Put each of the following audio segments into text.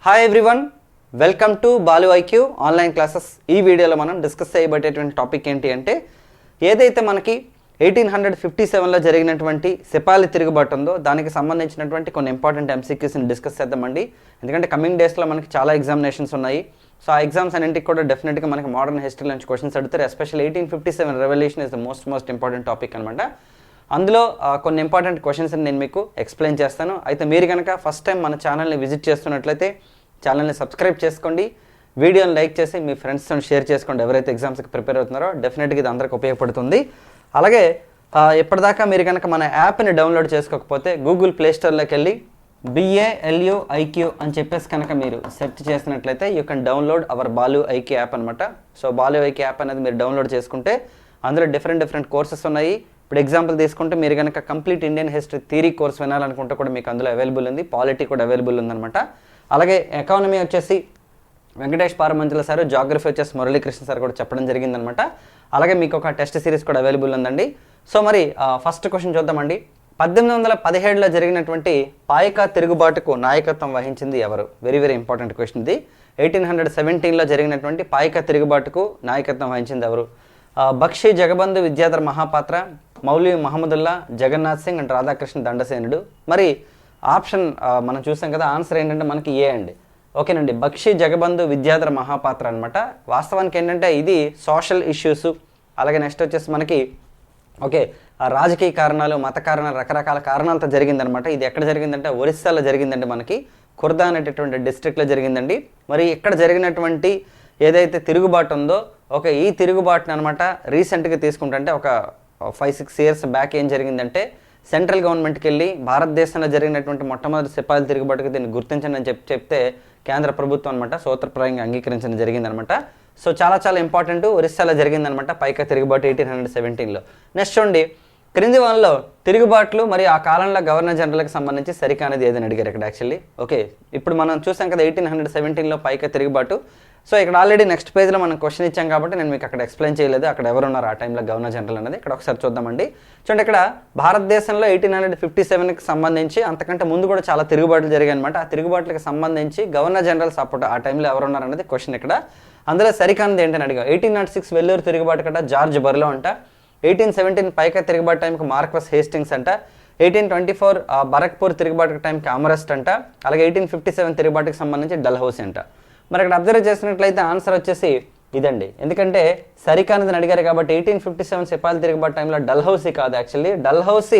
Hi everyone, welcome to Balu IQ online classes. ఈ వీడియోలో మనం డిస్కస్ చేయబడేటువంటి టాపిక్ ఏంటి అంటే, ఏదైతే మనకి 1857లో జరిగినటువంటి సిపాలి తిరుగుబాటు ఉందో దానికి సంబంధించినటువంటి కొన్ని ఇంపార్టెంట్ ఎంసీక్యూస్ని డిస్కస్ చేద్దామండి. ఎందుకంటే కమింగ్ డేస్లో మనకి చాలా ఎగ్జామినేషన్స్ ఉన్నాయి. సో ఆ ఎగ్జామ్స్ అన్నింటికి కూడా డెఫినెట్గా మనకి మోడర్న్ హిస్టరీ నుంచి క్వశ్చన్స్ అడుగుతారు. Especially 1857 revolution is the most important topic అనమాట. అందులో కొన్ని ఇంపార్టెంట్ క్వశ్చన్స్ని నేను మీకు ఎక్స్ప్లెయిన్ చేస్తాను. అయితే మీరు కనుక ఫస్ట్ టైం మన ఛానల్ని విజిట్ చేస్తున్నట్లయితే ఛానల్ని సబ్స్క్రైబ్ చేసుకోండి, వీడియోని లైక్ చేసి మీ ఫ్రెండ్స్తో షేర్ చేసుకోండి. ఎవరైతే ఎగ్జామ్స్కి ప్రిపేర్ అవుతున్నారో డెఫినెట్గా ఇది అందరికి ఉపయోగపడుతుంది. అలాగే ఇప్పటిదాకా మీరు కనుక మన యాప్ని డౌన్లోడ్ చేసుకోకపోతే గూగుల్ ప్లేస్టోర్లోకి వెళ్ళి BALUIQ అని చెప్పేసి కనుక మీరు సెర్చ్ చేసినట్లయితే you can download our Balu IQ app అనమాట. సో బాలు ఐక్యూ యాప్ అనేది మీరు డౌన్లోడ్ చేసుకుంటే అందులో డిఫరెంట్ కోర్సెస్ ఉన్నాయి. ఇప్పుడు ఎగ్జాంపుల్ తీసుకుంటే మీరు కనుక complete Indian history theory course వినాలనుకుంటే కూడా మీకు అందులో అవైలబుల్ ఉంది. పాలిటీ కూడా అవైలబుల్ ఉందన్నమాట. అలాగే ఎకానమీ వచ్చేసి వెంకటేష్ పారమంజుల సార్, జాగ్రఫీ వచ్చేసి మురళీకృష్ణ సార్ కూడా చెప్పడం జరిగిందనమాట. అలాగే మీకు ఒక టెస్ట్ సిరీస్ కూడా అవైలబుల్ ఉందండి. సో మరి ఫస్ట్ క్వశ్చన్ చూద్దామండి. 1817లో జరిగినటువంటి పాయకా తిరుగుబాటుకు నాయకత్వం వహించింది ఎవరు? వెరీ ఇంపార్టెంట్ క్వశ్చన్ ఇది. 1817లో జరిగినటువంటి పాయకా తిరుగుబాటుకు నాయకత్వం వహించింది ఎవరు? బక్షి జగబంధు విద్యాధర్ మహాపాత్ర, మౌలి మహమ్మదుల్లా, జగన్నాథ్ సింగ్ అండ్ రాధాకృష్ణ దండసేనుడు. మరి ఆప్షన్ మనం చూసాం కదా, ఆన్సర్ ఏంటంటే మనకి ఏ అండి. ఓకేనండి, బక్షి జగబంధు విద్యాధర మహాపాత్ర అనమాట. వాస్తవానికి ఏంటంటే ఇది సోషల్ ఇష్యూస్, అలాగే నెక్స్ట్ వచ్చేసి మనకి రాజకీయ కారణాలు, మత కారణాలు, రకరకాల కారణాలతో జరిగిందనమాట. ఇది ఎక్కడ జరిగిందంటే ఒరిస్సాలో జరిగిందండి. మనకి ఖుర్దా అనేటటువంటి డిస్ట్రిక్ట్లో జరిగిందండి. మరి ఇక్కడ జరిగినటువంటి ఏదైతే తిరుగుబాటు ఉందో ఈ తిరుగుబాటుని అనమాట రీసెంట్గా తీసుకుంటే ఒక 5-6 ఇయర్స్ బ్యాక్ ఏం జరిగిందంటే సెంట్రల్ గవర్నమెంట్కి వెళ్ళి భారతదేశంలో జరిగినటువంటి మొట్టమొదటి సిపాయిల తిరుగుబాటుకి దీన్ని గుర్తించండి అని చెప్తే కేంద్ర ప్రభుత్వం అనమాట సూత్రప్రాయంగా అంగీకరించడం జరిగిందనమాట. సో చాలా ఇంపార్టెంట్. ఒరిస్సాలో జరిగిందనమాట పైకా తిరుగుబాటు 1817లో. నెక్స్ట్ చూడండి, క్రింది వాళ్ళలో తిరుగుబాట్లు మరియు ఆ కాలంలో గవర్నర్ జనరల్కి సంబంధించి సరికానిది ఏదని అడిగారు ఇక్కడ యాక్చువల్లీ. ఇప్పుడు మనం చూసాం కదా 1817లో పైకా తిరుగుబాటు. సో ఇక్కడ ఆల్రెడీ నెక్స్ట్ పేజ్లో మనం క్వశ్చన్ ఇచ్చాం కాబట్టి నేను మీకు అక్కడ ఎక్స్ప్లెయిన్ చేయలేదు అక్కడ ఎవరున్నారు ఆ టైంలో గవర్నర్ జనరల్ అనేది. ఇక్కడ ఒకసారి చూద్దామండి. చూడండి, ఇక్కడ భారతదేశంలో 1857కి సంబంధించి అంతకంటే ముందు కూడా చాలా తిరుగుబాట్లు జరిగాయి అనమాట. ఆ తిరుగుబాట్లకు సంబంధించి గవర్నర్ జనరల్ సపోర్ట్ ఆ టైంలో ఎవరున్నారు అనేది క్వశ్చన్ ఇక్కడ. అందులో సరికానిది ఏంటని అడిగా. 1806 వెల్లూరు తిరుగుబాటు కట జార్జ్ బర్లో అంట. 1817 పైకా తిరుగుబాటు టైంకి మార్క్వస్ హేస్టింగ్స్ అంట. 1824 బరక్పూర్ తిరుగుబాటు టైంకి అమరెస్ట్ అంట. అలాగే 1857 తిరుగుబాటుకి సంబంధించి డల్హౌసీ అంట. మరి ఇక్కడ అబ్జర్వ్ చేసినట్లయితే ఆన్సర్ వచ్చేసి ఇదండి. ఎందుకంటే సరికానిదని అడిగారు కాబట్టి 1857 సిపాయిల తిరుగుబాటు టైంలో డల్హౌసీ కాదు. Actually Dalhousie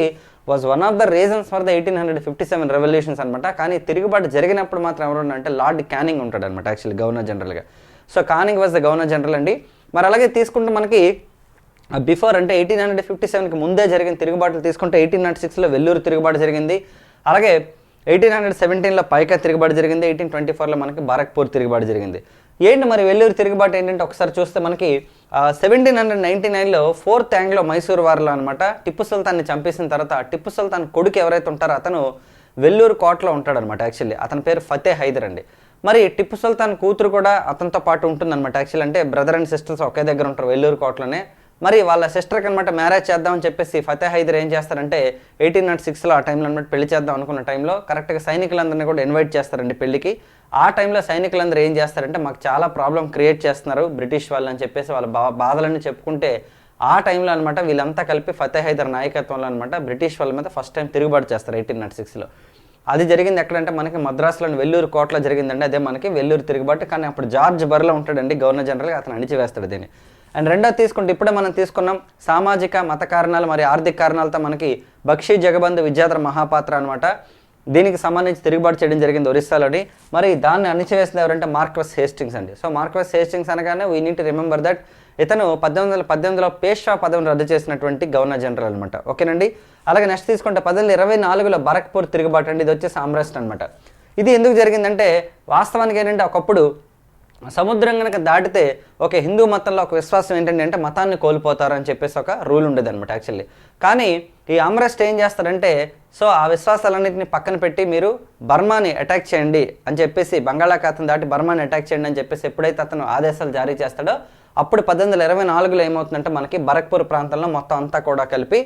was one of the reasons for the 1857 revolutions అనమాట. కానీ తిరుగుబాటు జరిగినప్పుడు మాత్రం ఎవరు అంటే లార్డ్ క్యానింగ్ ఉంటాడు అనమాట యాక్చువల్లీ గవర్నర్ జనరల్గా. So Canning was the governor general అండి. మరి అలాగే తీసుకుంటే మనకి బిఫోర్ అంటే 1857కి ముందే జరిగిన తిరుగుబాట్లు తీసుకుంటే 1806లో వెల్లూరు తిరుగుబాటు జరిగింది. అలాగే 1817లో పైకా తిరుగుబాటు జరిగింది. 1824లో మనకి బరక్పూర్ తిరుగుబాటు జరిగింది. ఏంటి మరి వెల్లూరు తిరుగుబాటు ఏంటంటే ఒకసారి చూస్తే మనకి 1799లో 4th యాంగ్లో మైసూర్ వార్లో అనమాట టిప్పు సుల్తాన్ని చంపేసిన తర్వాత టిప్పు సుల్తాన్ కొడుకు ఎవరైతే ఉంటారో అతను వెల్లూరు కోటలో ఉంటాడనమాట. యాక్చువల్లీ అతని పేరు ఫతే హైదర్ అండి. మరి టిప్పు సుల్తాన్ కూతురు కూడా అతనితో పాటు ఉంటుందన్నమాట. యాక్చువల్లీ అంటే బ్రదర్ అండ్ సిస్టర్స్ ఒకే దగ్గర ఉంటారు వెల్లూరు కోటలోనే. మరి వాళ్ళ సిస్టర్కి అనమాట మ్యారేజ్ చేద్దామని చెప్పేసి ఫతే హైదర్ ఏం చేస్తారంటే 1806లో ఆ టైంలో అనమాట పెళ్లి చేద్దాం అనుకున్న టైంలో కరెక్ట్గా సైనికులందరినీ కూడా ఇన్వైట్ చేస్తారండి పెళ్లికి. ఆ టైంలో సైనికులందరూ ఏం చేస్తారంటే మాకు చాలా ప్రాబ్లం క్రియేట్ చేస్తున్నారు బ్రిటిష్ వాళ్ళు అని చెప్పేసి వాళ్ళ బాధలన్నీ చెప్పుకుంటే ఆ టైంలో అనమాట వీళ్ళంతా కలిపి ఫతే హైదర్ నాయకత్వంలో అనమాట బ్రిటిష్ వాళ్ళ మీద ఫస్ట్ టైం తిరుగుబాటు చేస్తారు 1806లో. అది జరిగింది ఎక్కడంటే మనకి మద్రాసులోని వెల్లూరు కోటలో జరిగిందండి. అదే మనకి వెల్లూరు తిరుగుబాటు. కానీ అప్పుడు జార్జ్ బర్లో ఉంటాడండి గవర్నర్ జనరల్గా, అతను అణిచివేస్తాడు దీన్ని. అండ్ రెండోది తీసుకుంటే ఇప్పుడే మనం తీసుకున్నాం సామాజిక మత కారణాలు మరియు ఆర్థిక కారణాలతో మనకి బక్షి జగబంధు విద్యాధర మహాపాత్ర అనమాట. దీనికి సంబంధించి తిరుగుబాటు చేయడం జరిగింది ఒరిస్సాలోని. మరి దాన్ని అణిచివేసింది ఎవరంటే మార్క్వస్ హేస్టింగ్స్ అండి. సో మార్క్వస్ హేస్టింగ్స్ అనగానే we need to remember that ఇతను 1818లో పేష్వా పదవిని రద్దు చేసినటువంటి గవర్నర్ జనరల్ అనమాట. ఓకేనండి. అలాగే నెక్స్ట్ తీసుకుంటే 1824లో బరక్పూర్ తిరుగుబాటు అండి. ఇది వచ్చేసి అమరెస్ట్ అనమాట. ఇది ఎందుకు జరిగిందంటే వాస్తవానికి ఏంటంటే ఒకప్పుడు సముద్రం కనుక దాటితే హిందూ మతంలో ఒక విశ్వాసం ఏంటంటే అంటే మతాన్ని కోల్పోతారు అని చెప్పేసి ఒక రూల్ ఉండేది అనమాట యాక్చువల్లీ. కానీ ఈ అమరెస్ట్ ఏం చేస్తారంటే సో ఆ విశ్వాసాలన్నింటినీ పక్కన పెట్టి మీరు బర్మాని అటాక్ చేయండి అని చెప్పేసి బంగాళాఖాతం దాటి బర్మాని అటాక్ చేయండి అని చెప్పేసి ఎప్పుడైతే అతను ఆదేశాలు జారీ చేస్తాడో అప్పుడు 1824లో ఏమవుతుందంటే మనకి బరక్పూర్ ప్రాంతంలో మొత్తం అంతా కూడా కలిపి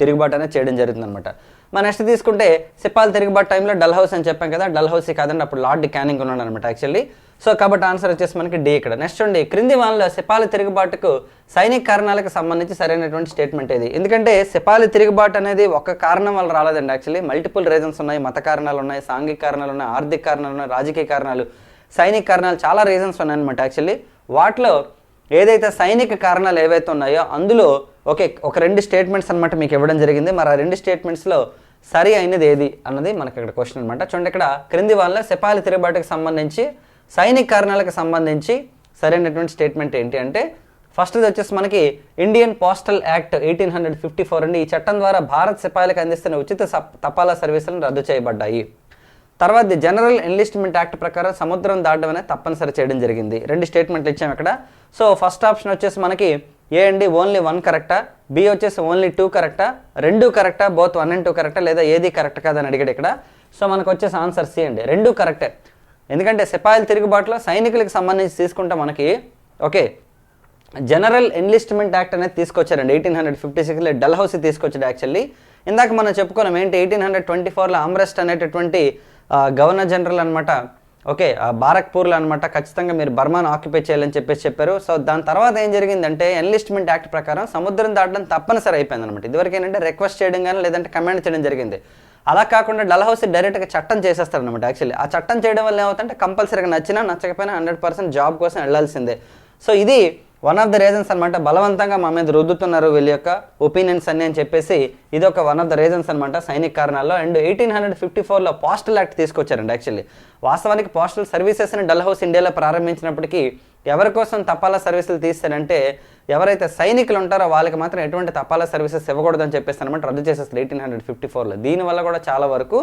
తిరుగుబాటు అనేది చేయడం జరుగుతుంది అనమాట. మన నెక్స్ట్ తీసుకుంటే సిపాల్ తిరుగుబాటు టైంలో డల్హౌసీ అని చెప్పాం కదా, డల్హౌసీ కాదండి, అప్పుడు లార్డ్ క్యానింగ్ ఉన్నాడు అనమాట యాక్చువల్లీ. సో కాబట్టి ఆన్సర్ వచ్చేసి మనకి డి ఇక్కడ. నెక్స్ట్ ఉండి క్రింది వానలో సిపాలి తిరుగుబాటుకు సైనిక కారణాలకు సంబంధించి సరైనటువంటి స్టేట్మెంట్ ఏది? ఎందుకంటే సిపాలి తిరుగుబాటు అనేది ఒక కారణం వల్ల రాలేదండి యాక్చువల్లీ, మల్టిపుల్ రీజన్స్ ఉన్నాయి. మత కారణాలు ఉన్నాయి, సాంఘిక కారణాలు ఉన్నాయి, ఆర్థిక కారణాలు ఉన్నాయి, రాజకీయ కారణాలు, సైనిక కారణాలు, చాలా రీజన్స్ ఉన్నాయన్నమాట యాక్చువల్లీ. వాటిలో ఏదైతే సైనిక కారణాలు ఏవైతే ఉన్నాయో అందులో ఒక 2 స్టేట్మెంట్స్ అనమాట మీకు ఇవ్వడం జరిగింది. మరి ఆ 2 స్టేట్మెంట్స్లో సరి అయినది ఏది అన్నది మనకి ఇక్కడ క్వశ్చన్ అనమాట. చూడండి, ఇక్కడ క్రింది వాళ్ళ సిపాలి తిరుగుబాటుకు సంబంధించి సైనిక కారణాలకు సంబంధించి సరైనటువంటి స్టేట్మెంట్ ఏంటి అంటే ఫస్ట్ది వచ్చేసి మనకి ఇండియన్ పోస్టల్ యాక్ట్ 1854 అండి. ఈ చట్టం ద్వారా భారత్ సిపాయిలకు అందిస్తున్న ఉచిత తపాలా సర్వీసులను రద్దు చేయబడ్డాయి. తర్వాత జనరల్ ఎన్లిస్ట్మెంట్ యాక్ట్ ప్రకారం సముద్రం దాటడం అనేది తప్పనిసరి చేయడం జరిగింది. 2 స్టేట్మెంట్లు ఇచ్చాము ఇక్కడ. సో ఫస్ట్ ఆప్షన్ వచ్చేసి మనకి ఏ అండి, ఓన్లీ 1 కరెక్టా, బి వచ్చేసి ఓన్లీ 2 కరెక్టా, 2 కరెక్టా, బోత్ 1 and 2 కరెక్టా, లేదా ఏది కరెక్ట్ కాదని అడిగాడు ఇక్కడ. సో మనకు వచ్చేసి ఆన్సర్ సి అండి, 2 కరెక్టే. ఎందుకంటే సిపాయిల తిరుగుబాటులో సైనికులకు సంబంధించి తీసుకుంటే మనకి జనరల్ ఎన్లిస్ట్మెంట్ యాక్ట్ అనేది తీసుకొచ్చారండి 1856లో, డల్హౌసీ తీసుకొచ్చాడు యాక్చువల్లీ. ఇందాక మనం చెప్పుకున్నాం ఏంటి, 1824లో ఆమ్రెస్ట్ అనేటటువంటి గవర్నర్ జనరల్ అనమాట, బారక్పూర్లో అనమాట, ఖచ్చితంగా మీరు బర్మాను ఆక్యుపై చేయాలని చెప్పారు. సో దాని తర్వాత ఏం జరిగిందంటే ఎన్లిస్ట్మెంట్ యాక్ట్ ప్రకారం సముద్రం దాటడం తప్పనిసరి అయిపోయింది అనమాట. ఇదివరకు ఏంటంటే రిక్వెస్ట్ చేయడం కానీ లేదంటే కమాండ్ చేయడం జరిగింది. అలా కాకుండా డల్హౌసీ డైరెక్ట్గా చట్టం చేసేస్తారనమాట యాక్చువల్లీ. ఆ చట్టం చేయడం వల్ల ఏమవుతుంటే కంపల్సరీగా నచ్చినా నచ్చకపోయినా 100% జాబ్ కోసం వెళ్లాల్సిందే. సో ఇది వన్ ఆఫ్ ద రీజన్స్ అనమాట. బలవంతంగా మా మీద రుద్దుతున్నారు వీళ్ళ యొక్క ఒపీనియన్స్ అన్ని అని చెప్పేసి ఇది ఒక వన్ ఆఫ్ ద రీజన్స్ అనమాట సైనిక కారణాల్లో. అండ్ 1854లో పోస్టల్ యాక్ట్ తీసుకొచ్చారండి యాక్చువల్లీ. వాస్తవానికి పోస్టల్ సర్వీసెస్ని డల్హౌసీ ఇండియాలో ప్రారంభించినప్పటికీ ఎవరి కోసం తపాలా సర్వీసులు తీస్తారంటే ఎవరైతే సైనికులు ఉంటారో వాళ్ళకి మాత్రం ఎటువంటి తపాలా సర్వీసెస్ ఇవ్వకూడదని చెప్పేసి అనమాట రద్దు చేసేస్తారు 1854లో. దీనివల్ల కూడా చాలా వరకు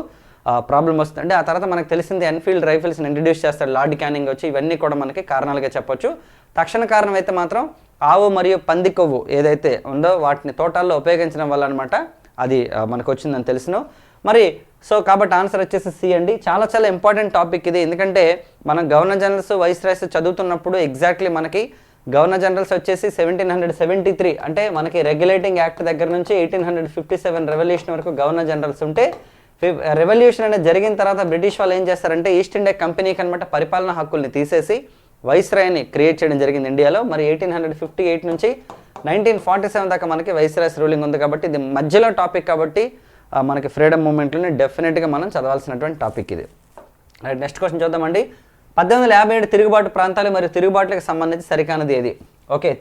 ప్రాబ్లం వస్తుంది. ఆ తర్వాత మనకు తెలిసింది ఎన్ఫీల్డ్ రైఫిల్స్ని ఇంట్రడ్యూస్ చేస్తాడు లార్డ్ క్యానింగ్ వచ్చి. ఇవన్నీ కూడా మనకి కారణాలుగా చెప్పొచ్చు. తక్షణ కారణం అయితే మాత్రం ఆవు మరియు పంది కొవ్వు ఏదైతే ఉందో వాటిని తోటల్లో ఉపయోగించడం వల్ల అనమాట అది మనకు వచ్చిందని తెలుసును. మరి సో కాబట్టి ఆన్సర్ వచ్చేసి సి అండి. చాలా చాలా ఇంపార్టెంట్ టాపిక్ ఇది. ఎందుకంటే మనం గవర్నర్ జనరల్స్ వైస్రాయ్స్ చదువుతున్నప్పుడు ఎగ్జాక్ట్లీ మనకి గవర్నర్ జనరల్స్ వచ్చేసి 1773 అంటే మనకి రెగ్యులేటింగ్ యాక్ట్ దగ్గర నుంచి 1857 రెవల్యూషన్ వరకు గవర్నర్ జనరల్స్ ఉంటే రెవల్యూషన్ అనేది జరిగిన తర్వాత బ్రిటిష్ వాళ్ళు ఏం చేస్తారంటే ఈస్ట్ ఇండియా కంపెనీకి అనమాట పరిపాలనా హక్కుల్ని తీసేసి వైస్రాయ్ని క్రియేట్ చేయడం జరిగింది ఇండియాలో. మరి 1858 నుంచి 1947 దాకా మనకి వైస్రాయ్స్ రూలింగ్ ఉంది. కాబట్టి ఇది మధ్యలో టాపిక్ కాబట్టి మనకి ఫ్రీడమ్ మూమెంట్లోనే డెఫినెట్గా మనం చదవాల్సినటువంటి టాపిక్ ఇది. రైట్, నెక్స్ట్ క్వశ్చన్ చూద్దామండి. 1857 తిరుగుబాటు ప్రాంతాలు మరియు తిరుగుబాటులకు సంబంధించి సరికానది ఏది?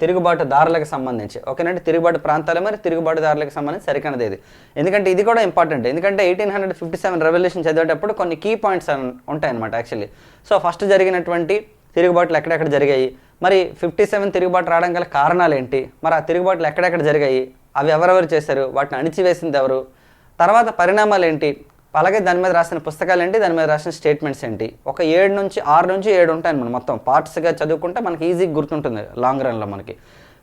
తిరుగుబాటుదారులకు సంబంధించి ఓకేనండి. తిరుగుబాటు ప్రాంతాలు మరియు తిరుగుబాటుదారులకు సంబంధించి సరికానది ఏది? ఎందుకంటే ఇది కూడా ఇంపార్టెంట్. ఎందుకంటే 1857 రెవల్యూషన్ చదివేటప్పుడు కొన్ని కీ పాయింట్స్ ఉంటాయన్నమాట యాక్చువల్లీ. సో ఫస్ట్ జరిగినటువంటి తిరుగుబాట్లు ఎక్కడెక్కడ జరిగాయి, మరి 57 తిరుగుబాటు రావడం గల కారణాలు ఏంటి, మరి ఆ తిరుగుబాట్లు ఎక్కడెక్కడ జరిగాయి, అవి ఎవరెవరు చేశారు, వాటిని అణిచివేసింది ఎవరు, తర్వాత పరిణామాలు ఏంటి, అలాగే దాని మీద రాసిన పుస్తకాలు ఏంటి, దాని మీద రాసిన స్టేట్మెంట్స్ ఏంటి. ఒక 6 నుంచి 7 ఉంటాయి మనం మొత్తం పార్ట్స్గా చదువుకుంటే మనకి ఈజీగా గుర్తుంటుంది లాంగ్ రన్లో మనకి.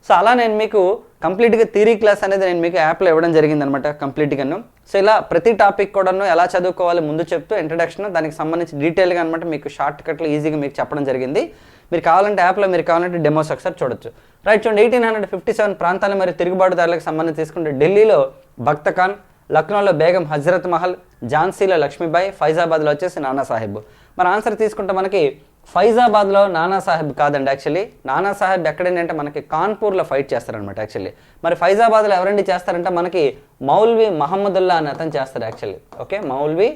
సో అలా నేను మీకు కంప్లీట్గా థియరీ క్లాస్ అనేది నేను మీకు యాప్లో ఇవ్వడం జరిగిందనమాట కంప్లీట్గాను. సో ఇలా ప్రతి టాపిక్ కూడాను ఎలా చదువుకోవాలి ముందు చెప్తూ ఇంట్రడక్షన్ దానికి సంబంధించి డీటెయిల్గా అనమాట మీకు షార్ట్ కట్లో ఈజీగా మీకు చెప్పడం జరిగింది. మీరు కావాలంటే యాప్లో మీరు కావాలంటే డెమోస్ ఒకసారి చూడొచ్చు. రైట్, చూడండి 1857 ప్రాంతాలు మరియు తిరుగుబాటుదారులకు సంబంధించి తీసుకుంటే ఢిల్లీలో భక్త ఖాన్, లక్నోలో బేగం హజరత్ మహల్, ఝాన్సీలో లక్ష్మీబాయి, ఫైజాబాద్లో వచ్చేసి నానా సాహెబ్. మరి ఆన్సర్ తీసుకుంటే మనకి ఫైజాబాద్లో నానా సాహెబ్ కాదండి యాక్చువల్లీ. నానా సాహెబ్ ఎక్కడంటే మనకి కాన్పూర్లో ఫైట్ చేస్తారనమాట యాక్చువల్లీ. మరి ఫైజాబాద్లో ఎవరండి చేస్తారంటే మనకి మౌల్వీ మహమ్మదుల్లా అని అతను చేస్తాడు యాక్చువల్లీ. మౌల్వీ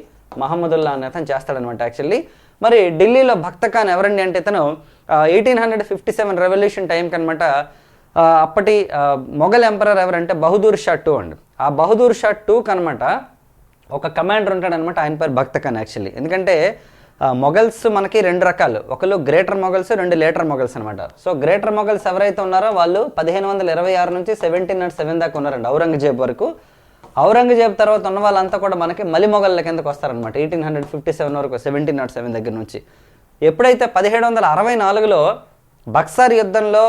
మహమ్మదుల్లా అని అతను చేస్తాడనమాట యాక్చువల్లీ. మరి ఢిల్లీలో భక్త ఖాన్ ఎవరండి అంటే ఇతను 1857 రెవల్యూషన్ టైంకి అనమాట అప్పటి మొఘల్ ఎంపరర్ ఎవరంటే బహదూర్ షా II అండి. ఆ బహదూర్ షా IIకి అనమాట ఒక కమాండర్ ఉంటాడనమాట, ఆయన పేరు భక్త ఖాన్ యాక్చువల్లీ. ఎందుకంటే మొఘల్స్ మనకి 2 రకాలు, ఒకళ్ళు గ్రేటర్ మొఘల్స్, 2 లేటర్ మొఘల్స్ అనమాట. సో గ్రేటర్ మొఘల్స్ ఎవరైతే ఉన్నారో వాళ్ళు 1526 నుంచి 1707 దాకా ఉన్నారండి, ఔరంగజేబ్ వరకు. ఔరంగజేబ్ తర్వాత ఉన్న వాళ్ళంతా కూడా మనకి మలి మొఘళ్ళ కిందకు వస్తారనమాట 1857 వరకు, 1707 దగ్గర నుంచి. ఎప్పుడైతే 1764లో బక్సార్ యుద్ధంలో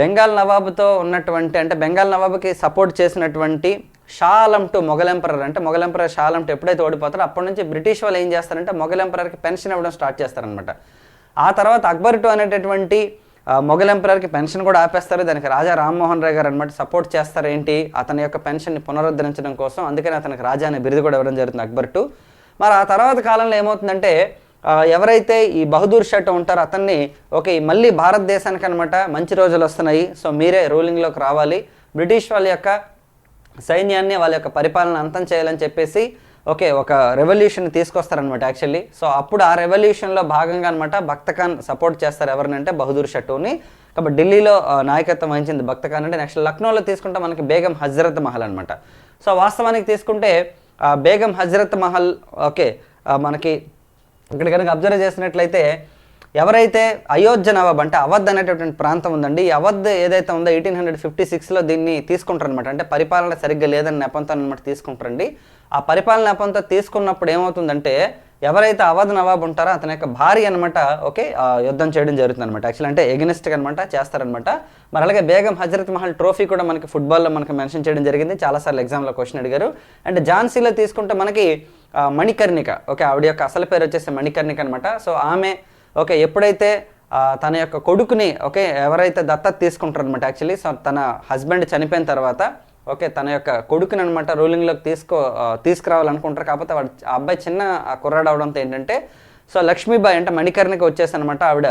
బెంగాల్ నవాబుతో ఉన్నటువంటి అంటే బెంగాల్ నవాబుకి సపోర్ట్ చేసినటువంటి షా ఆలం II మొఘల్ ఎంపరర్ అంటే మొఘల్ ఎంపరర్ షా ఆలం II ఎప్పుడైతే ఓడిపోతారో అప్పటి నుంచి బ్రిటిష్ వాళ్ళు ఏం చేస్తారంటే మొఘల్ ఎంపరర్కి పెన్షన్ ఇవ్వడం స్టార్ట్ చేస్తారనమాట. ఆ తర్వాత అక్బర్ II అనేటటువంటి మొఘల్ ఎంపరర్కి పెన్షన్ కూడా ఆపేస్తారు. దానికి రాజా రామ్మోహన్ రాయ్ గారు అనమాట సపోర్ట్ చేస్తారు. ఏంటి, అతని యొక్క పెన్షన్ని పునరుద్ధరించడం కోసం. అందుకని అతనికి రాజా అనే బిరుదు కూడా ఇవ్వడం జరుగుతుంది అక్బర్ టు. మరి ఆ తర్వాత కాలంలో ఏమవుతుందంటే ఎవరైతే ఈ బహదూర్ షా ఉంటారో అతన్ని ఓకే మళ్ళీ భారతదేశానికి అనమాట మంచి రోజులు వస్తున్నాయి, సో మీరే రూలింగ్లోకి రావాలి, బ్రిటిష్ వాళ్ళ యొక్క సైన్యాన్ని వాళ్ళ యొక్క పరిపాలన అంతం చేయాలని చెప్పేసి ఓకే ఒక రెవల్యూషన్ తీసుకొస్తారనమాట యాక్చువల్లీ. సో అప్పుడు ఆ రెవల్యూషన్లో భాగంగా అనమాట బక్త ఖాన్ సపోర్ట్ చేస్తారు ఎవరినంటే బహదూర్ షాని. కాబట్టి ఢిల్లీలో నాయకత్వం వహించింది బక్త ఖాన్. అంటే నెక్స్ట్ లక్నోలో తీసుకుంటే మనకి బేగం హజరత్ మహల్ అనమాట. సో వాస్తవానికి తీసుకుంటే బేగం హజరత్ మహల్ ఓకే మనకి ఇక్కడ కనుక అబ్జర్వ్ చేసినట్లయితే ఎవరైతే అయోధ్య నవాబ్ అంటే అవధ్ అనేటటువంటి ప్రాంతం ఉందండి, ఈ అవధ్ ఏదైతే ఉందో 1856లో దీన్ని తీసుకుంటారనమాట. అంటే పరిపాలన సరిగ్గా లేదని నెపంతో అనమాట తీసుకుంటారండి. ఆ పరిపాలన నెపంతో తీసుకున్నప్పుడు ఏమవుతుందంటే ఎవరైతే అవధ్ నవాబ్ ఉంటారో అతని యొక్క భార్య అనమాట ఓకే యుద్ధం చేయడం జరుగుతుంది అనమాట. యాక్చువల్ అంటే ఎగనిస్ట్గా అనమాట చేస్తారనమాట. మరి అలాగే బేగం హజరత్ మహల్ ట్రోఫీ కూడా మనకి ఫుట్బాల్లో మనకి మెన్షన్ చేయడం జరిగింది, చాలాసార్లు ఎగ్జామ్లో క్వశ్చన్ అడిగారు. అండ్ ఝాన్సీలో తీసుకుంటే మనకి మణికర్ణిక ఓకే ఆవిడ యొక్క అసలు పేరు వచ్చేసి మణికర్ణిక అనమాట. సో ఆమె ఓకే ఎప్పుడైతే తన యొక్క కొడుకుని ఓకే ఎవరైతే దత్తత తీసుకుంటారనమాట యాక్చువల్లీ, సో తన హస్బెండ్ చనిపోయిన తర్వాత ఓకే తన యొక్క కొడుకుని అనమాట రూలింగ్లోకి తీసుకురావాలనుకుంటారు. కాకపోతే వాడు ఆ అబ్బాయి చిన్న కుర్రాడు అవడంతో ఏంటంటే సో లక్ష్మీబాయి అంటే మణికర్ణిక వచ్చేసి అనమాట ఆవిడ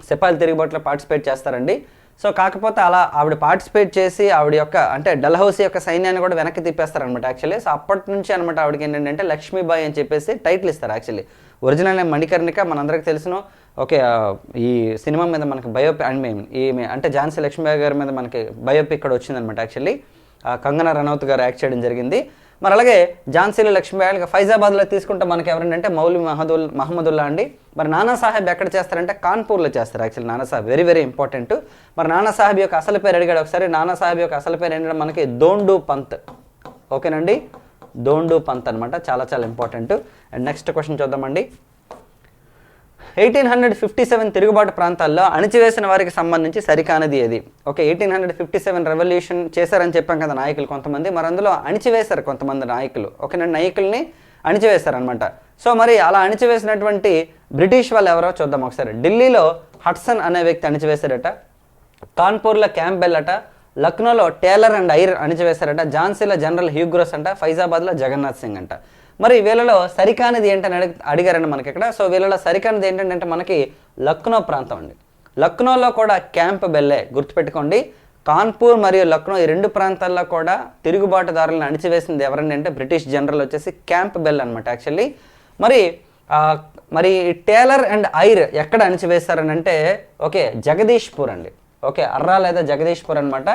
సిపాయిల తిరుగుబాటులో పార్టిసిపేట్ చేస్తారండి. సో కాకపోతే అలా ఆవిడ పార్టిసిపేట్ చేసి ఆవిడ యొక్క అంటే డల్హౌసీ యొక్క సైన్యాన్ని కూడా వెనక్కి తిప్పేస్తారనమాట యాక్చువల్లీ. సో అప్పటి నుంచి అనమాట ఆవిడకి ఏంటంటే లక్ష్మీబాయి అని చెప్పేసి టైటిల్ ఇస్తారు యాక్చువల్లీ. ఒరిజినల్ నేమ్ మణికర్ణిక, మనందరికీ తెలుసును ఓకే ఈ సినిమా మీద మనకి బయోపిక్ అండ్ మేము ఈమె అంటే ఝాన్సీ లక్ష్మీబాయి గారి మీద మనకి బయోపిక్ ఇక్కడ వచ్చిందనమాట యాక్చువల్లీ. కంగనా రనౌత్ గారు యాక్ట్ చేయడం జరిగింది. మరి అలాగే ఝాన్సీలో లక్ష్మీబాయి ఫైజాబాద్లో తీసుకుంటే మనకి ఎవరంటే మౌలి మహమ్మదుల్లా అండి. మరి నానా సాహెబ్ ఎక్కడ చేస్తారంటే కాన్పూర్లో చేస్తారు actually. Nana Saheb very very important. మరి నానా సాహెబ్ యొక్క అసలు పేరు అడిగాడు ఒకసారి. నానా సాహెబ్ యొక్క అసలు పేరు ఏంటంటే మనకి దోండు పంత్. ఓకేనండి, దోండు పంత్ అనమాట, చాలా చాలా ఇంపార్టెంట్. అండ్ నెక్స్ట్ క్వశ్చన్ చూద్దామండి. 1857 తిరుగుబాటు ప్రాంతాల్లో అణిచివేసిన వారికి సంబంధించి సరికానిది ఏది? ఓకే 1857 రెవల్యూషన్ చేశారని చెప్పాం కదా నాయకులు కొంతమంది, మరి అందులో అణిచివేశారు కొంతమంది నాయకులు. ఓకేనా, నాయకుల్ని అణిచివేశారనమాట. సో మరి అలా అణిచివేసినటువంటి బ్రిటిష్ వాళ్ళు ఎవరో చూద్దాం ఒకసారి. ఢిల్లీలో హడ్సన్ అనే వ్యక్తి అణిచివేశారట, కాన్పూర్లో క్యాంప్బెల్ అట, లక్నోలో టేలర్ అండ్ ఐర్ అణిచివేశారట, ఝాన్సీలో జనరల్ హ్యూగ్రోస్ అంట, ఫైజాబాద్లో జగన్నాథ్ సింగ్ అంట. మరి వీళ్ళలో సరికానిది ఏంటని అడిగారండి మనకి ఇక్కడ. సో వీళ్ళలో సరికానిది ఏంటంటే మనకి లక్నో ప్రాంతం అండి. లక్నోలో కూడా క్యాంప్ బెల్లే, గుర్తుపెట్టుకోండి. కాన్పూర్ మరియు లక్నో ఈ రెండు ప్రాంతాల్లో కూడా తిరుగుబాటుదారులను అణిచివేసింది ఎవరండి అంటే బ్రిటిష్ జనరల్ వచ్చేసి క్యాంప్ బెల్ అనమాట యాక్చువల్లీ. మరి టేలర్ అండ్ ఐర్ ఎక్కడ అణిచివేశారని అంటే ఓకే జగదీష్పూర్ అండి. ఓకే అర్రా లేదా జగదీష్పూర్ అనమాట.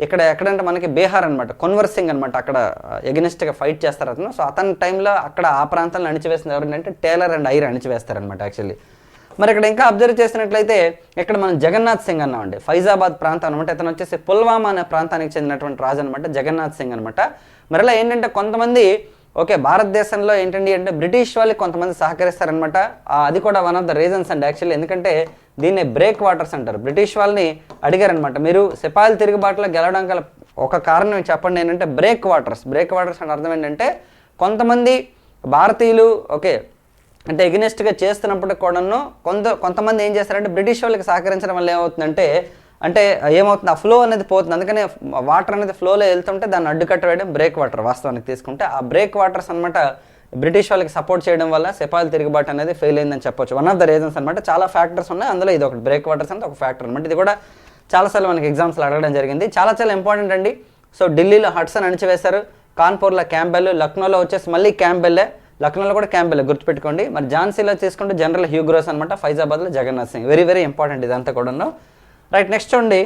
ఇక్కడ ఎక్కడంటే మనకి బీహార్ అనమాట, కొన్వర్ సింగ్ అనమాట అక్కడ ఎగనిస్ట్గా ఫైట్ చేస్తారు అతను. సో అతని టైంలో అక్కడ ఆ ప్రాంతాలను అణిచివేసింది ఎవరంటే టేలర్ అండ్ ఐర్ అణిచివేస్తారనమాట యాక్చువల్లీ. మరి ఇక్కడ ఇంకా అబ్జర్వ్ చేసినట్లయితే ఇక్కడ మనం జగన్నాథ్ సింగ్ అన్నామండి, ఫైజాబాద్ ప్రాంతం అనమాట. ఇతను వచ్చేసి పుల్వామా అనే ప్రాంతానికి చెందినటువంటి రాజు అనమాట, జగన్నాథ్ సింగ్ అనమాట. మరి ఇలా ఏంటంటే కొంతమంది ఓకే భారతదేశంలో ఏంటండి అంటే బ్రిటిష్ వాళ్ళకి కొంతమంది సహకరిస్తారనమాట. అది కూడా వన్ ఆఫ్ ద రీజన్స్ అండి యాక్చువల్లీ. ఎందుకంటే దీన్ని బ్రేక్ వాటర్స్ అంటారు. బ్రిటిష్ వాళ్ళని అడిగారనమాట, మీరు సిపాయిల తిరుగుబాటులో గెలవడం గల ఒక కారణం చెప్పండి ఏంటంటే బ్రేక్ వాటర్స్. బ్రేక్ వాటర్స్ అంటే అర్థం ఏంటంటే కొంతమంది భారతీయులు ఓకే అంటే ఎగ్నెస్ట్గా చేస్తున్నప్పుడు కూడాను కొంతమంది ఏం చేస్తారంటే బ్రిటిష్ వాళ్ళకి సహకరించడం వల్ల ఏమవుతుందంటే అంటే ఏమవుతుంది ఆ ఫ్లో అనేది పోతుంది. అందుకని వాటర్ అనేది ఫ్లోలో వెళ్తుంటే దాన్ని అడ్డుకట్ట వేయడం బ్రేక్ వాటర్. వాస్తవానికి తీసుకుంటే ఆ బ్రేక్ వాటర్స్ అనమాట బ్రిటిష్ వాళ్ళకి సపోర్ట్ చేయడం వల్ల సిపాయిల తిరుగుబాటు అనేది ఫెయిల్ అయిందని చెప్పొచ్చు. వన్ ఆఫ్ ద రీజన్స్ అనమాట. చాలా ఫ్యాక్టర్స్ ఉన్నాయి, అందులో ఇది ఒకటి. బ్రేక్ వాటర్స్ అంటే ఒక ఫ్యాక్టర్ అనమాట. ఇది కూడా చాలాసార్లు మనకి ఎగ్జామ్స్లో అడగడం జరిగింది. చాలా చాలా ఇంపార్టెంట్ అండి. సో ఢిల్లీలో హడ్సన్ అణిచివేశారు, కాన్పూర్లో క్యాంప్బెల్, లక్నోలో వచ్చేసి మళ్ళీ క్యాంప్బెల్లే, లక్నోలో కూడా క్యాంప్బెల్లే గుర్తుపెట్టుకోండి. మరి ఝాన్సీలో తీసుకుంటే జనరల్ హ్యూగ్రోస్ అనమాట, ఫైజాబాద్లో Jagannath Singh. Very very important ఇదంతా కూడా. రైట్, నెక్స్ట్ చూడండి.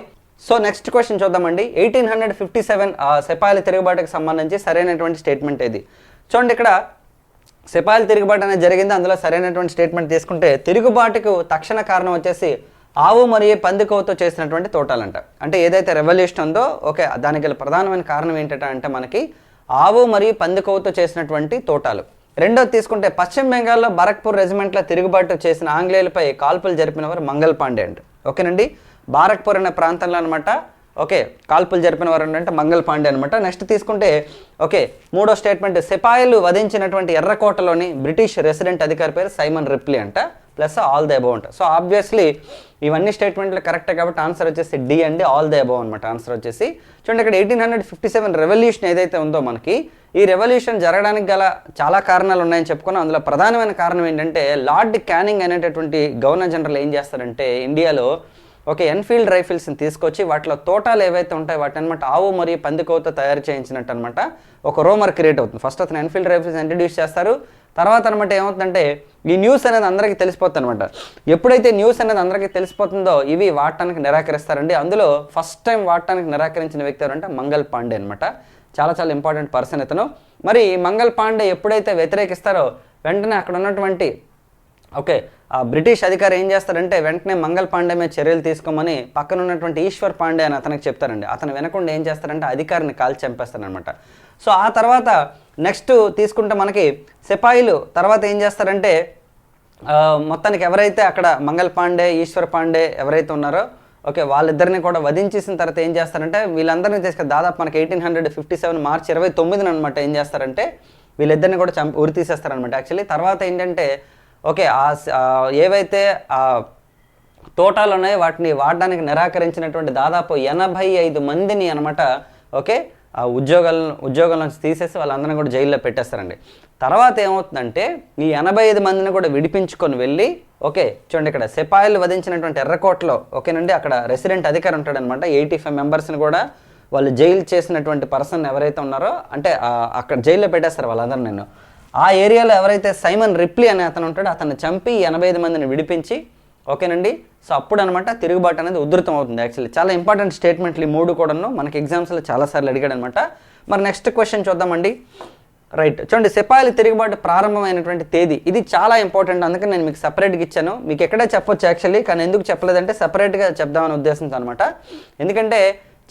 సో నెక్స్ట్ క్వశ్చన్ చూద్దామండి. 1857 సిపాయిల తిరుగుబాటుకు సంబంధించి సరైనటువంటి స్టేట్మెంట్ ఏది? చూడండి, ఇక్కడ సిపాయిల తిరుగుబాటు అనేది జరిగింది, అందులో సరైనటువంటి స్టేట్మెంట్ తీసుకుంటే తిరుగుబాటుకు తక్షణ కారణం వచ్చేసి ఆవు మరియు పందికొవ్వుతో చేసినటువంటి తోటాలంట. అంటే ఏదైతే రెవల్యూషన్ ఉందో ఓకే దానికి గల ప్రధానమైన కారణం ఏంటంటే మనకి ఆవు మరియు పందికొవ్వుతో చేసినటువంటి తోటాలు. రెండోది తీసుకుంటే పశ్చిమ బెంగాల్లో బరక్పూర్ రెజిమెంట్లో తిరుగుబాటు చేసిన ఆంగ్లేయులపై కాల్పులు జరిపినవారు మంగల్ పాండే అంట. ఓకేనండి, బారక్పూర్ అనే ప్రాంతంలో అనమాట ఓకే కాల్పులు జరిపిన వారు అంటే మంగల్ పాండే అనమాట. నెక్స్ట్ తీసుకుంటే ఓకే మూడో స్టేట్మెంట్ సిపాయిలు వధించినటువంటి ఎర్రకోటలోని బ్రిటిష్ రెసిడెంట్ అధికారి పేరు సైమన్ రిప్లీ అంట. ప్లస్ ఆల్ ద అబౌవ్ ఉంటుంది. సో ఆబ్వియస్లీ ఇవన్నీ స్టేట్మెంట్లు కరెక్టే కాబట్టి ఆన్సర్ వచ్చేసి డి అండి, ఆల్ ద అబౌవ్ అనమాట ఆన్సర్ వచ్చేసి. చూడండి ఇక్కడ 1857 రెవల్యూషన్ ఏదైతే ఉందో మనకి, ఈ రెవల్యూషన్ జరగడానికి గల చాలా కారణాలు ఉన్నాయని చెప్పుకున్నాం. అందులో ప్రధానమైన కారణం ఏంటంటే లార్డ్ క్యానింగ్ అనేటటువంటి గవర్నర్ జనరల్ ఏం చేస్తారంటే ఇండియాలో ఎన్ఫీల్డ్ రైఫిల్స్ని తీసుకొచ్చి వాటిలో తోటాలు ఏవైతే ఉంటాయో వాటి అనమాట ఆవు మరియు పందికోత తయారు చేయించినట్టు అనమాట ఒక రోమర్ క్రియేట్ అవుతుంది. ఫస్ట్ అతను ఎన్ఫీల్డ్ రైఫిల్స్ ఇంట్రడ్యూస్ చేస్తారు. తర్వాత అనమాట ఏమవుతుందంటే ఈ న్యూస్ అనేది అందరికీ తెలిసిపోతుంది అనమాట. ఎప్పుడైతే న్యూస్ అనేది అందరికీ తెలిసిపోతుందో ఇవి వాడటానికి నిరాకరిస్తారండి. అందులో ఫస్ట్ టైం వాడటానికి నిరాకరించిన వ్యక్తి ఎవరంటే మంగల్ పాండే అనమాట. చాలా చాలా ఇంపార్టెంట్ పర్సన్ ఇతను. మరి మంగల్ పాండే ఎప్పుడైతే వ్యతిరేకిస్తారో వెంటనే అక్కడ ఉన్నటువంటి బ్రిటిష్ అధికారి ఏం చేస్తారంటే వెంటనే మంగల్ పాండే మీద చర్యలు తీసుకోమని పక్కన ఉన్నటువంటి ఈశ్వర్ పాండే అని అతనికి చెప్తారండి. అతను వినకుండా ఏం చేస్తారంటే అధికారిని కాల్చి చంపేస్తారనమాట. సో ఆ తర్వాత నెక్స్ట్ తీసుకుంటే మనకి సిపాయిలు తర్వాత ఏం చేస్తారంటే మొత్తానికి ఎవరైతే అక్కడ మంగల్ పాండే ఈశ్వర్ పాండే ఎవరైతే ఉన్నారో వాళ్ళిద్దరిని కూడా వధించేసిన తర్వాత ఏం చేస్తారంటే వీళ్ళందరినీ తీసుకొని దాదాపు మనకి 1857 మార్చి 29న అనమాట ఏం చేస్తారంటే వీళ్ళిద్దరిని కూడా ఉరి తీసేస్తారనమాట. యాక్చువల్లీ తర్వాత ఏంటంటే ఏవైతే తోటాలు ఉన్నాయో వాటిని వాడడానికి నిరాకరించినటువంటి దాదాపు 85 మందిని అనమాట ఉద్యోగాల నుంచి తీసేసి వాళ్ళందరినీ కూడా జైల్లో పెట్టేస్తారండి. తర్వాత ఏమవుతుందంటే ఈ 85 మందిని కూడా విడిపించుకొని వెళ్ళి చూడండి ఇక్కడ సిపాయిలు వధించినటువంటి ఎర్రకోటలో అక్కడ రెసిడెంట్ అధికారి ఉంటాడనమాట. 85 మెంబర్స్ని కూడా వాళ్ళు జైలు చేసినటువంటి పర్సన్ ఎవరైతే ఉన్నారో అంటే అక్కడ జైల్లో పెట్టేస్తారు వాళ్ళందరూ. నేను ఆ ఏరియాలో ఎవరైతే సైమన్ రిప్లీ అనే అతను ఉంటాడో అతన్ని చంపి 85 మందిని విడిపించి సో అప్పుడు అనమాట తిరుగుబాటు అనేది ఉధృతం అవుతుంది. యాక్చువల్లీ చాలా ఇంపార్టెంట్ స్టేట్మెంట్లు ఈ మూడు కూడాను మనకి ఎగ్జామ్స్లో చాలాసార్లు అడిగాడు అనమాట. మరి నెక్స్ట్ క్వశ్చన్ చూద్దామండి. రైట్, చూడండి సిపాయిల తిరుగుబాటు ప్రారంభమైనటువంటి తేదీ ఇది చాలా ఇంపార్టెంట్. అందుకని నేను మీకు సపరేట్గా ఇచ్చాను. మీకు ఎక్కడే చెప్పొచ్చు యాక్చువల్లీ, కానీ ఎందుకు చెప్పలేదంటే సపరేట్గా చెప్దామనే ఉద్దేశంతో అనమాట. ఎందుకంటే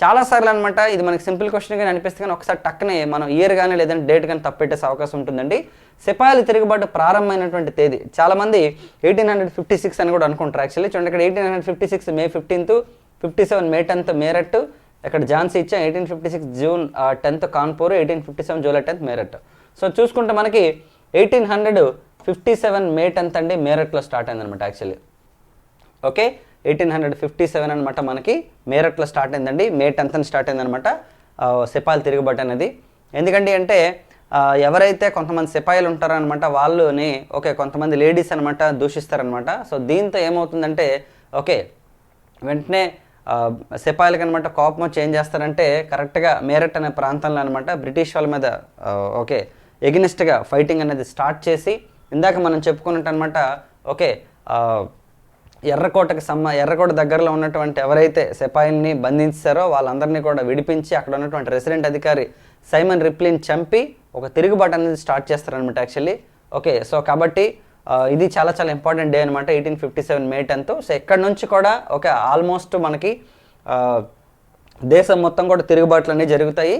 చాలాసార్లు అనమాట ఇది మనకి సింపుల్ క్వశ్చన్ కానీ అనిపిస్తే కానీ ఒకసారి టక్కునే మనం ఇయర్ కానీ లేదంటే డేట్ కానీ తప్పెట్టేసే అవకాశం ఉంటుందండి. సిపాయిల తిరుగుబాటు ప్రారంభమైనటువంటి తేదీ చాలామంది 1856 అని కూడా అనుకుంటారు. యాక్చువల్లీ చూడండి ఇక్కడ 1856 May 15th, 57 May 10th Meerut, ఇక్కడ ఝాన్సీ ఇచ్చాం. 1856 June 10th Kanpur, 1857 July 10th Meerut. So చూసుకుంటే మనకి 1857 May 10th అండి మేరట్లో స్టార్ట్ అయింది అనమాట. యాక్చువల్లీ 1857 అనమాట మనకి మేరట్లో స్టార్ట్ అయిందండి. May 10th స్టార్ట్ అయిందనమాట సిపాయిల తిరుగుబాటు అనేది. ఎందుకంటే అంటే ఎవరైతే కొంతమంది సిపాయిలు ఉంటారనమాట వాళ్ళని కొంతమంది లేడీస్ అనమాట దూషిస్తారనమాట. సో దీంతో ఏమవుతుందంటే వెంటనే సిపాయిలకి అనమాట కోపం వచ్చి ఏం చేస్తారంటే కరెక్ట్గా మేరట్ అనే ప్రాంతంలో అనమాట బ్రిటిష్ వాళ్ళ మీద ఎగనిస్ట్గా ఫైటింగ్ అనేది స్టార్ట్ చేసి ఇందాక మనం చెప్పుకున్నట్టు అనమాట ఎర్రకోట దగ్గరలో ఉన్నటువంటి ఎవరైతే సిపాయిల్ని బంధించారో వాళ్ళందరినీ కూడా విడిపించి అక్కడ ఉన్నటువంటి రెసిడెంట్ అధికారి సైమన్ రిప్లీని చంపి తిరుగుబాటు అనేది స్టార్ట్ చేస్తారనమాట యాక్చువల్లీ. సో కాబట్టి ఇది చాలా చాలా ఇంపార్టెంట్ డే అనమాట 1857 May 10th. సో ఇక్కడ నుంచి కూడా ఆల్మోస్ట్ మనకి దేశం మొత్తం కూడా తిరుగుబాట్లు అనేవి జరుగుతాయి.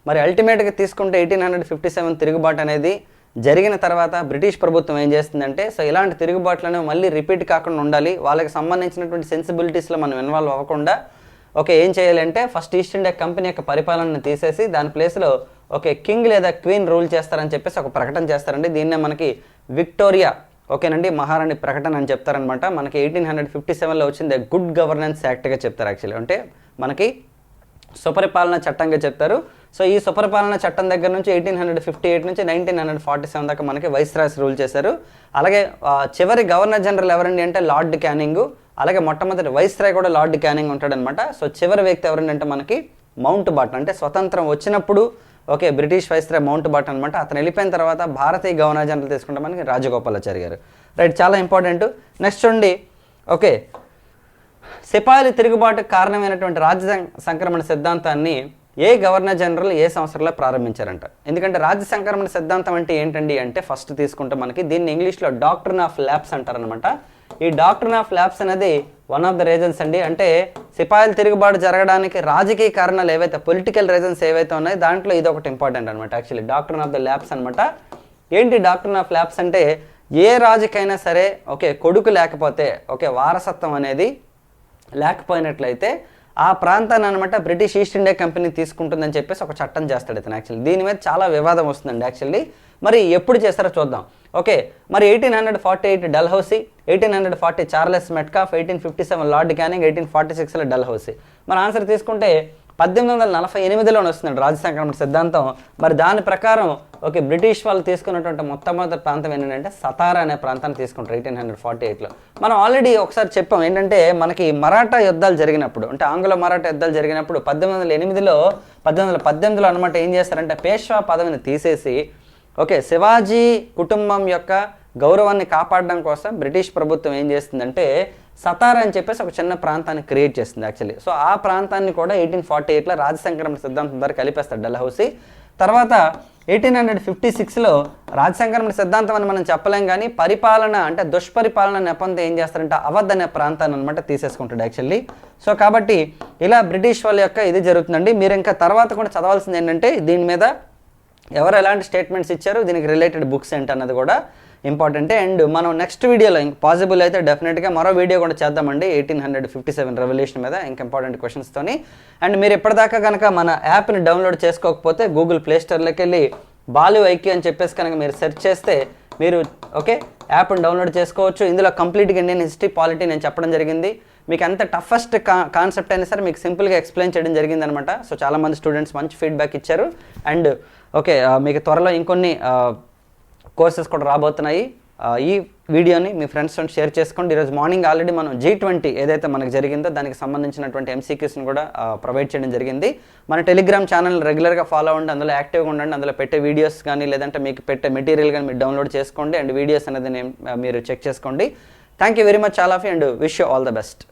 మరి అల్టిమేట్గా తీసుకుంటే 1857 తిరుగుబాటు అనేది జరిగిన తర్వాత బ్రిటిష్ ప్రభుత్వం ఏం చేస్తుందంటే సో ఇలాంటి తిరుగుబాట్లను మళ్ళీ రిపీట్ కాకుండా ఉండాలి, వాళ్ళకి సంబంధించినటువంటి సెన్సిబిలిటీస్లో మనం ఇన్వాల్వ్ అవ్వకుండా ఏం చేయాలి అంటే ఫస్ట్ ఈస్ట్ ఇండియా కంపెనీ యొక్క పరిపాలనను తీసేసి దాని ప్లేస్లో కింగ్ లేదా క్వీన్ రూల్ చేస్తారని చెప్పేసి ఒక ప్రకటన చేస్తారండి. దీన్నే మనకి విక్టోరియా మహారాణి ప్రకటన అని చెప్తారనమాట. మనకి 1857లో వచ్చింది గుడ్ గవర్నెన్స్ యాక్ట్గా చెప్తారు యాక్చువల్లీ. అంటే మనకి సుపరిపాలన చట్టంగా చెప్తారు. సో ఈ సుపరిపాలన చట్టం దగ్గర నుంచి 1858 నుంచి 1947 దాకా మనకి వైస్రాయ్స్ రూల్ చేశారు. అలాగే చివరి గవర్నర్ జనరల్ ఎవరండి అంటే లార్డ్ క్యానింగ్, అలాగే మొట్టమొదటి వైస్రాయ్ కూడా లార్డ్ క్యానింగ్ ఉంటాడనమాట. సో చివరి వ్యక్తి ఎవరండి అంటే మనకి మౌంట్ బాటన్. అంటే స్వతంత్రం వచ్చినప్పుడు బ్రిటిష్ వైస్రాయ్ మౌంట్ బాటన్ అనమాట. అతను వెళ్ళిపోయిన తర్వాత భారతీయ గవర్నర్ జనరల్ తీసుకుంటే మనకి రాజగోపాలాచారి గారు. రైట్, చాలా ఇంపార్టెంట్. నెక్స్ట్ చూడండి సిపాయిల తిరుగుబాటు కారణమైనటువంటి రాజ్య సంక్రమణ సిద్ధాంతాన్ని ఏ గవర్నర్ జనరల్ ఏ సంవత్సరంలో ప్రారంభించారంట. ఎందుకంటే రాజ్య సంక్రమణ సిద్ధాంతం అంటే ఏంటండి అంటే ఫస్ట్ తీసుకుంటే మనకి దీన్ని ఇంగ్లీష్లో డాక్ట్రిన్ ఆఫ్ ల్యాప్స్ అంటారనమాట. ఈ డాక్ట్రిన్ ఆఫ్ ల్యాప్స్ అనేది వన్ ఆఫ్ ద రీజన్స్ అండి. అంటే సిపాయిల తిరుగుబాటు జరగడానికి రాజకీయ కారణాలు ఏవైతే పొలిటికల్ రీజన్స్ ఏవైతే ఉన్నాయో దాంట్లో ఇది ఒకటి ఇంపార్టెంట్ అనమాట. Actually doctrine of the lapse అనమాట. ఏంటి డాక్ట్రిన్ ఆఫ్ ల్యాప్స్ అంటే ఏ రాజుకైనా సరే కొడుకు లేకపోతే వారసత్వం అనేది లేకపోయినట్లయితే ఆ ప్రాంతాన్ని అనమాట బ్రిటిష్ ఈస్ట్ ఇండియా కంపెనీ తీసుకుంటుందని చెప్పేసి ఒక చట్టం చేస్తాడు ఇతను. యాక్చువల్లీ దీని మీద చాలా వివాదం వస్తుందండి యాక్చువల్లీ. మరి ఎప్పుడు చేస్తారో చూద్దాం. ఓకే, మరి 1848 Dalhousie, 1840 Charles Metcalfe, 1857 Lord Canning, 1846లో డల్హౌసీ. మన ఆన్సర్ తీసుకుంటే 1848లో వస్తుందండి రాజ్య సంక్రమణ సిద్ధాంతం. మరి దాని ప్రకారం ఓకే బ్రిటిష్ వాళ్ళు తీసుకున్నటువంటి మొట్టమొదటి ప్రాంతం ఏంటంటే సతారా అనే ప్రాంతాన్ని తీసుకుంటారు 1848లో. మనం ఆల్రెడీ ఒకసారి చెప్పాం ఏంటంటే మనకి మరాఠా యుద్ధాలు జరిగినప్పుడు, అంటే ఆంగ్ల మరాఠా యుద్ధాలు జరిగినప్పుడు 1818లో అనమాట ఏం చేస్తారంటే పేష్వా పదవిని తీసేసి ఓకే శివాజీ కుటుంబం యొక్క గౌరవాన్ని కాపాడడం కోసం బ్రిటిష్ ప్రభుత్వం ఏం చేస్తుందంటే సతారా అని చెప్పేసి ఒక చిన్న ప్రాంతాన్ని క్రియేట్ చేస్తుంది యాక్చువల్లీ. సో ఆ ప్రాంతాన్ని కూడా 1848లో రాజ్య సంక్రమణ సిద్ధాంతం ద్వారా కలిపేస్తాడు డల్హౌసీ. తర్వాత 1856లో రాజ్య సంక్రమణ సిద్ధాంతం అని మనం చెప్పలేం కానీ పరిపాలన అంటే దుష్పరిపాలన నెపంతో ఏం చేస్తారంటే అవధ్ అనే ప్రాంతాన్ని అనమాట తీసేసుకుంటాడు యాక్చువల్లీ. సో కాబట్టి ఇలా బ్రిటిష్ వాళ్ళ యొక్క ఇది జరుగుతుందండి. మీరు ఇంకా తర్వాత కూడా చదవాల్సింది ఏంటంటే దీని మీద ఎవరు ఎలాంటి స్టేట్మెంట్స్ ఇచ్చారు, దీనికి రిలేటెడ్ బుక్స్ ఏంటి అన్నది కూడా ఇంపార్టెంటే. అండ్ మనం నెక్స్ట్ వీడియోలో ఇంక పాసిబుల్ అయితే డెఫినెట్గా మరో వీడియో కూడా చేద్దామండి 1857 రెవల్యూషన్ మీద ఇంకా ఇంపార్టెంట్ క్వశ్చన్స్తోని. అండ్ మీరు ఎప్పటిదాకా కనుక మన యాప్ని డౌన్లోడ్ చేసుకోకపోతే గూగుల్ ప్లే స్టోర్లోకి వెళ్ళి బాలు ఐక్యూ అని చెప్పేసి కనుక మీరు సెర్చ్ చేస్తే మీరు ఓకే యాప్ని డౌన్లోడ్ చేసుకోవచ్చు. ఇందులో కంప్లీట్గా ఇండియన్ హిస్టరీ పాలిటీ నేను చెప్పడం జరిగింది. మీకు ఎంత టఫెస్ట్ కాన్సెప్ట్ అయినా సరే మీకు సింపుల్గా ఎక్స్ప్లెయిన్ చేయడం జరిగింది అనమాట. సో చాలామంది స్టూడెంట్స్ మంచి ఫీడ్బ్యాక్ ఇచ్చారు. అండ్ ఓకే మీకు త్వరలో ఇంకొన్ని కోర్సెస్ కూడా రాబోతున్నాయి. ఈ వీడియోని మీ ఫ్రెండ్స్తో షేర్ చేసుకోండి. ఈరోజు మార్నింగ్ ఆల్రెడీ మనం G20 ఏదైతే మనకు జరిగిందో దానికి సంబంధించినటువంటి MCQస్ని కూడా ప్రొవైడ్ చేయడం జరిగింది. మన టెలిగ్రామ్ ఛానల్ రెగ్యులర్గా ఫాలో అవ్వండి, అందులో యాక్టివ్గా ఉండండి. అందులో పెట్టే వీడియోస్ కానీ లేదంటే మీకు పెట్టే మెటీరియల్ కానీ మీరు డౌన్లోడ్ చేసుకోండి అండ్ వీడియోస్ అనేది మీరు చెక్ చేసుకోండి. Thank you very much all of you and wish you all the best.